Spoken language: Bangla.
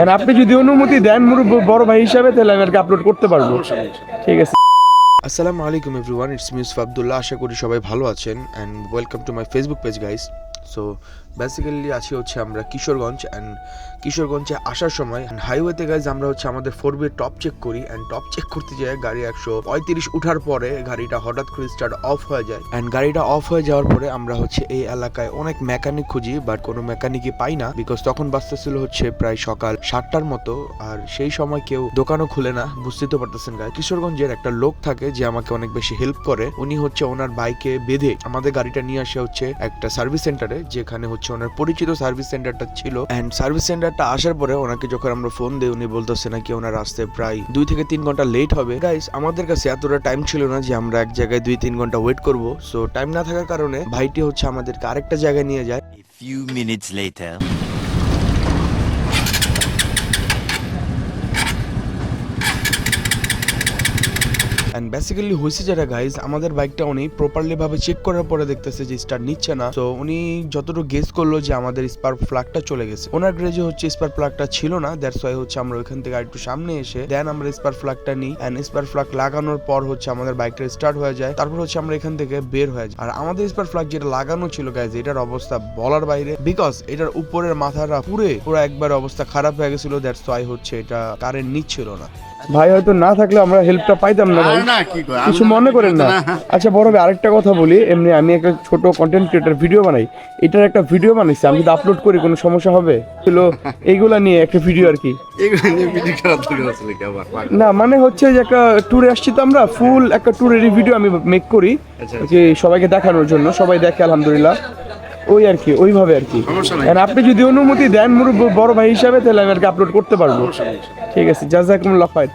আপনি যদি অনুমতি দেন বড় ভাই হিসাবে, তাহলে আমি আর কি আপলোড করতে পারবো। ঠিক আছে। আসসালামু আলাইকুম এভরিওয়ান, ইটস মিউসুফ আব্দুল্লাহ। আশা করি সবাই ভালো আছেন and welcome to my Facebook page guys. So basically আছি হচ্ছে আমরা কিশোরগঞ্জ, অ্যান্ড কিশোরগঞ্জে আসার সময় হাইওয়েতে গাইজ আমরা হচ্ছে আমাদের 4B টপ চেক করি, অ্যান্ড টপ চেক করতে যাই গাড়ি 135 উঠার পরে গাড়িটা হঠাৎ করে স্টার্ট অফ হয়ে যায়। অ্যান্ড গাড়িটা অফ হয়ে যাওয়ার পরে আমরা হচ্ছে এই এলাকায় অনেক মেকানিক খুঁজি, বাট কোনো মেকানিকই পাই না, বিকজ তখন বাজতেছিল হচ্ছে প্রায় সকাল 7টার মতো, আর সেই সময় কেউ দোকানও খুলে না। বুঝতে তো পারতেছেন গাইজ, কিশোরগঞ্জের একটা লোক থাকে যে আমাকে অনেক বেশি হেল্প করে। উনি হচ্ছে ওনার বাইকে বেঁধে আমাদের গাড়িটা নিয়ে আসে হচ্ছে একটা সার্ভিস সেন্টারে, যেখানে হচ্ছে ওনার পরিচিত সার্ভিস সেন্টারটা ছিল। এন্ড সার্ভিস সেন্টারটা আসার পরে ওনাকে যখন আমরা ফোন দিই, উনি বলতেছে নাকি ওনার রাস্তায় প্রায় 2 থেকে 3 ঘন্টা লেট হবে। গাইস, আমাদের কাছে এতটা টাইম ছিল না যে আমরা এক জায়গায় 2-3 ঘন্টা ওয়েট করব। সো টাইম না থাকার কারণে ভাইটি হচ্ছে আমাদেরকে আরেকটা জায়গায় নিয়ে যায়। A few minutes later. And basically হয়েছে যেটা গাইজ, আমাদের বাইকটা উনি প্রপারলি ভাবে চেক করার পরে দেখতেছে যে স্টার্ট নিচ্ছে না। তো উনি যতটুকু গেস করলো যে আমাদের স্পার্ক প্লাগটা চলে গেছে। ওনার গ্রেজে হচ্ছে স্পার্ক প্লাগটা ছিল না, দ্যাটস ওয়াই হচ্ছে আমরা ওইখান থেকে একটু সামনে এসে দেন আমরা স্পার্ক প্লাগটা নিই। এন্ড স্পার্ক প্লাগ লাগানোর পর হচ্ছে আমাদের বাইকটা স্টার্ট হয়ে যায়। তারপর হচ্ছে আমরা এখান থেকে বের হয়ে যাই। আর আমাদের স্পার্ক প্লাগ যেটা লাগানো ছিল গাইজ, এটার অবস্থা বলার বাইরে, বিকজ এটার উপরের মাথাটা পুরো একবার অবস্থা খারাপ হয়ে গেছিল। দ্যাটস ওয়াই হচ্ছে এটা কারেন্ট নিচ্ছিল না। ভাই হয়তো না থাকলে আমরা হেল্পটা পাইতাম না ভাই, কিছু মনে করেন না। আচ্ছা বড় ভাই, আরেকটা কথা বলি, এমনি আমি একটা ছোট কন্টেন্ট ক্রিয়েটর, ভিডিও বানাই। এটার একটা ভিডিও বানাইছি, আমি যদি আপলোড করি কোনো সমস্যা হবে? এইগুলা নিয়ে একটা ভিডিও আর কি। না মানে হচ্ছে যে একটা ট্যুরে আসছি তো আমরা, ফুল একটা ট্যুরের ভিডিও আমি মেক করি যে সবাইকে দেখানোর জন্য, সবাই দেখে আলহামদুলিল্লাহ, ওই আর কি, ওইভাবে আর কি। আপনি যদি অনুমতি দেন বড় ভাই হিসাবে, তাহলে আমি আর কি আপলোড করতে পারবো। ঠিক আছে, জাযাকুমুল্লাহ খাইর।